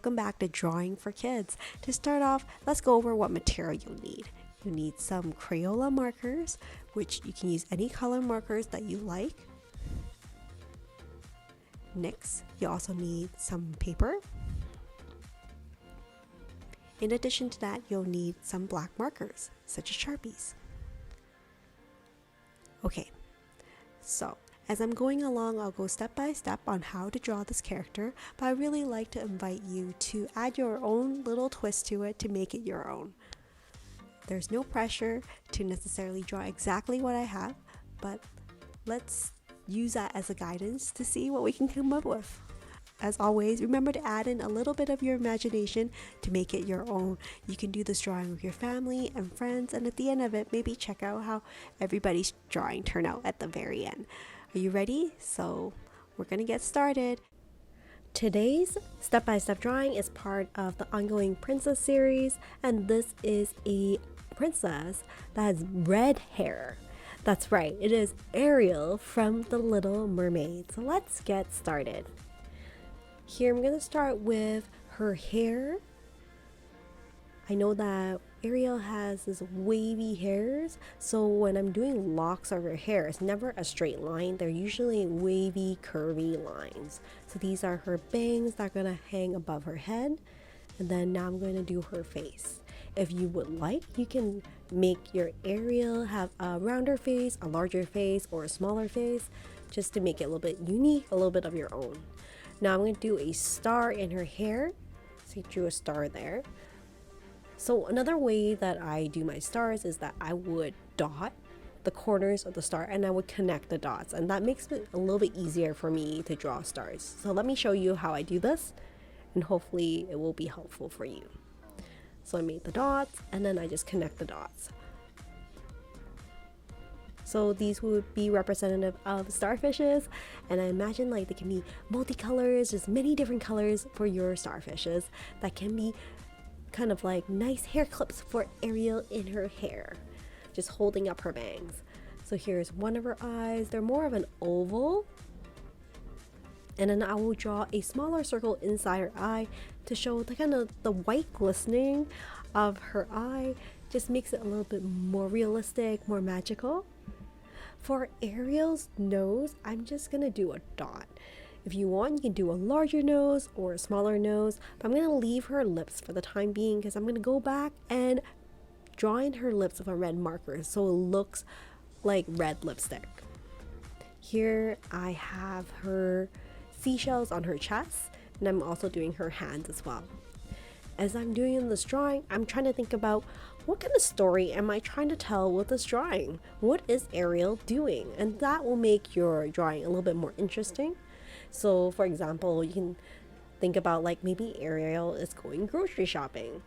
welcome back to Drawing for Kids. To start off, let's go over what material you'll need. You need some Crayola markers, which you can use any color markers that you like. Next, you also need some paper. In addition to that, you'll need some black markers, such as Sharpies. Okay, so as I'm going along, I'll go step by step on how to draw this character, but I really like to invite you to add your own little twist to it to make it your own. There's no pressure to necessarily draw exactly what I have, but let's use that as a guidance to see what we can come up with. As always, remember to add in a little bit of your imagination to make it your own. You can do this drawing with your family and friends, and at the end of it, maybe check out how everybody's drawing turned out at the very end. Are you ready? So we're gonna get started. Today's step-by-step drawing is part of the ongoing princess series, and this is a princess that has red hair. That's right, it is Ariel from The Little Mermaid. So let's get started. Here I'm going to start with her hair. I know that Ariel has this wavy hairs, so when I'm doing locks of her hair, it's never a straight line. They're usually wavy, curvy lines. So these are her bangs that are going to hang above her head. And then now I'm going to do her face. If you would like, you can make your Ariel have a rounder face, a larger face, or a smaller face, just to make it a little bit unique, a little bit of your own. Now I'm going to do a star in her hair. So you drew a star there. So another way that I do my stars is that I would dot the corners of the star and I would connect the dots, and that makes it a little bit easier for me to draw stars. So let me show you how I do this, and hopefully it will be helpful for you. So I made the dots and then I just connect the dots. So these would be representative of starfishes, and I imagine like they can be multicolors, just many different colors for your starfishes that can be kind of like nice hair clips for Ariel in her hair, just holding up her bangs. So here's one of her eyes. They're more of an oval, and then I will draw a smaller circle inside her eye to show the kind of the white glistening of her eye. Just makes it a little bit more realistic, more magical. For Ariel's nose, I'm just gonna do a dot. If you want, you can do a larger nose or a smaller nose, but I'm gonna leave her lips for the time being because I'm gonna go back and draw in her lips with a red marker so it looks like red lipstick. Here I have her seashells on her chest, and I'm also doing her hands as well. As I'm doing this drawing, I'm trying to think about what kind of story am I trying to tell with this drawing? What is Ariel doing? And that will make your drawing a little bit more interesting. So for example, you can think about like maybe Ariel is going grocery shopping.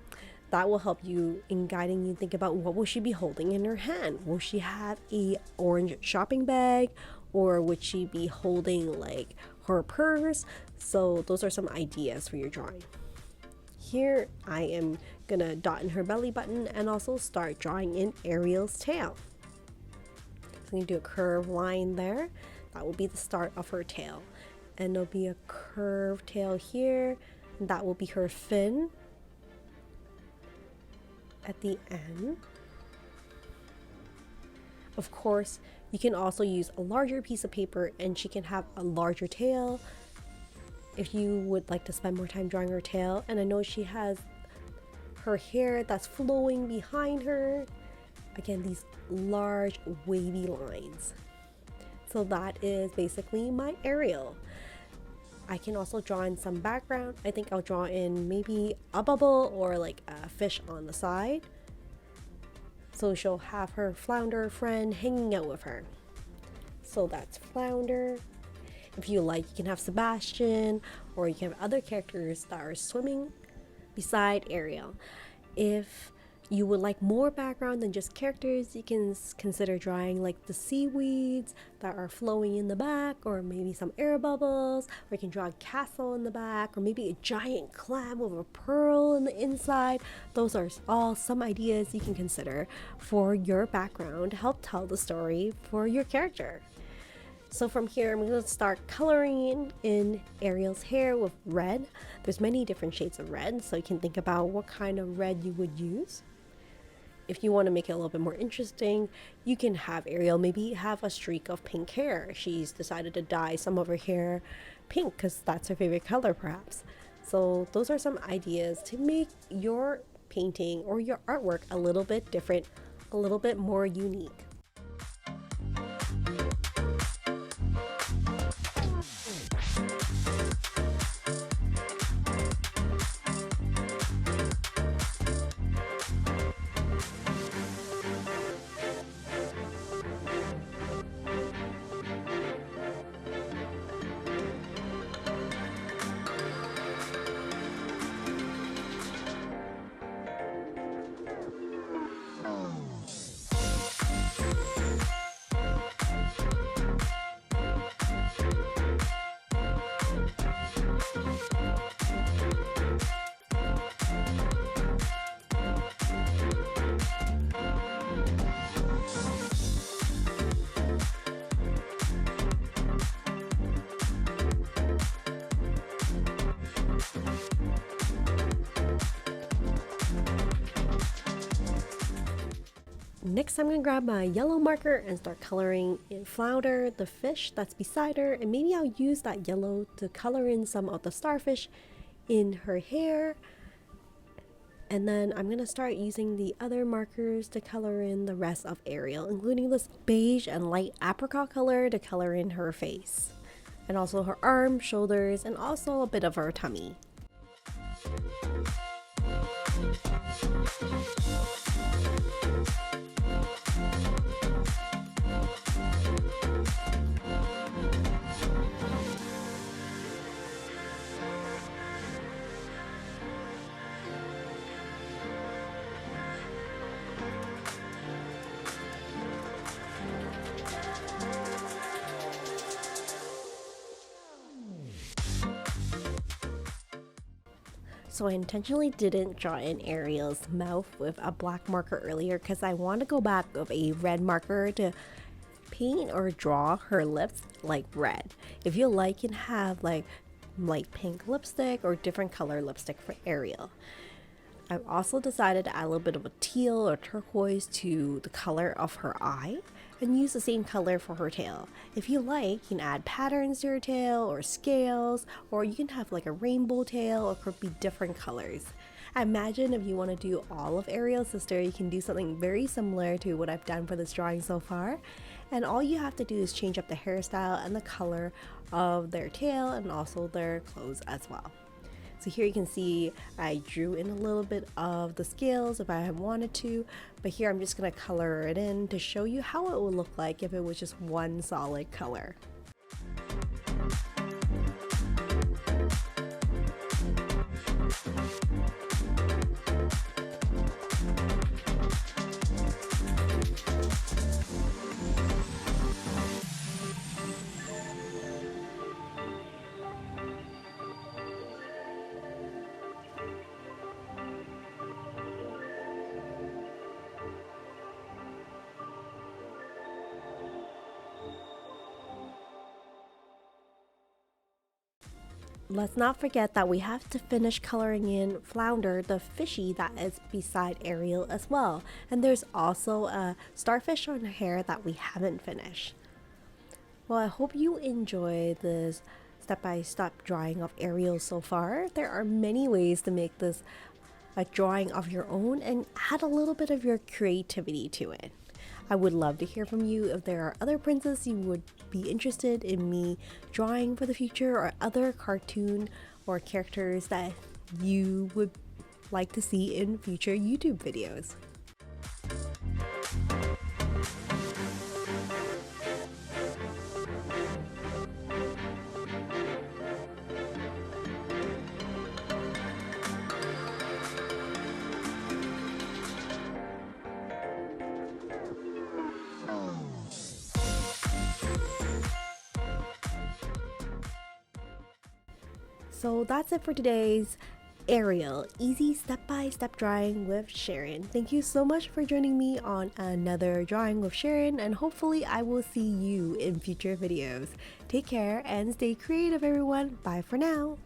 That will help you in guiding you think about what will she be holding in her hand. Will she have a orange shopping bag, or would she be holding like her purse? So those are some ideas for your drawing. Here I am gonna dot in her belly button and also start drawing in Ariel's tail. So I'm gonna do a curved line there. That will be the start of her tail. And there'll be a curved tail here. And that will be her fin at the end. Of course, you can also use a larger piece of paper and she can have a larger tail if you would like to spend more time drawing her tail. And I know she has her hair that's flowing behind her. Again, these large wavy lines. So that is basically my Ariel. I can also draw in some background. I think I'll draw in maybe a bubble or like a fish on the side. So she'll have her flounder friend hanging out with her. So that's Flounder. If you like, you can have Sebastian, or you can have other characters that are swimming beside Ariel. If you would like more background than just characters, you can consider drawing like the seaweeds that are flowing in the back, or maybe some air bubbles, or you can draw a castle in the back, or maybe a giant clam with a pearl in the inside. Those are all some ideas you can consider for your background to help tell the story for your character. So from here, I'm going to start coloring in Ariel's hair with red. There's many different shades of red, so you can think about what kind of red you would use. If you want to make it a little bit more interesting, you can have Ariel maybe have a streak of pink hair. She's decided to dye some of her hair pink because that's her favorite color perhaps. So those are some ideas to make your painting or your artwork a little bit different, a little bit more unique. Next, I'm going to grab my yellow marker and start coloring in Flounder, the fish that's beside her, and maybe I'll use that yellow to color in some of the starfish in her hair. And then I'm going to start using the other markers to color in the rest of Ariel, including this beige and light apricot color to color in her face, and also her arms, shoulders, and also a bit of her tummy. So I intentionally didn't draw in Ariel's mouth with a black marker earlier because I want to go back with a red marker to paint or draw her lips like red. If you like, you can have like light pink lipstick or different color lipstick for Ariel. I've also decided to add a little bit of a teal or turquoise to the color of her eye and use the same color for her tail. If you like, you can add patterns to her tail or scales, or you can have like a rainbow tail, or it could be different colors. I imagine if you want to do all of Ariel's sister, you can do something very similar to what I've done for this drawing so far. And all you have to do is change up the hairstyle and the color of their tail and also their clothes as well. So here you can see I drew in a little bit of the scales if I had wanted to, but here I'm just going to color it in to show you how it would look like if it was just one solid color. Let's not forget that we have to finish coloring in Flounder, the fishy that is beside Ariel as well. And there's also a starfish on her hair that we haven't finished. Well, I hope you enjoy this step-by-step drawing of Ariel so far. There are many ways to make this a drawing of your own and add a little bit of your creativity to it. I would love to hear from you if there are other princesses you would be interested in me drawing for the future, or other cartoon or characters that you would like to see in future YouTube videos. So that's it for today's Ariel, easy step-by-step drawing with Sharon. Thank you so much for joining me on another drawing with Sharon, and hopefully I will see you in future videos. Take care and stay creative, everyone. Bye for now.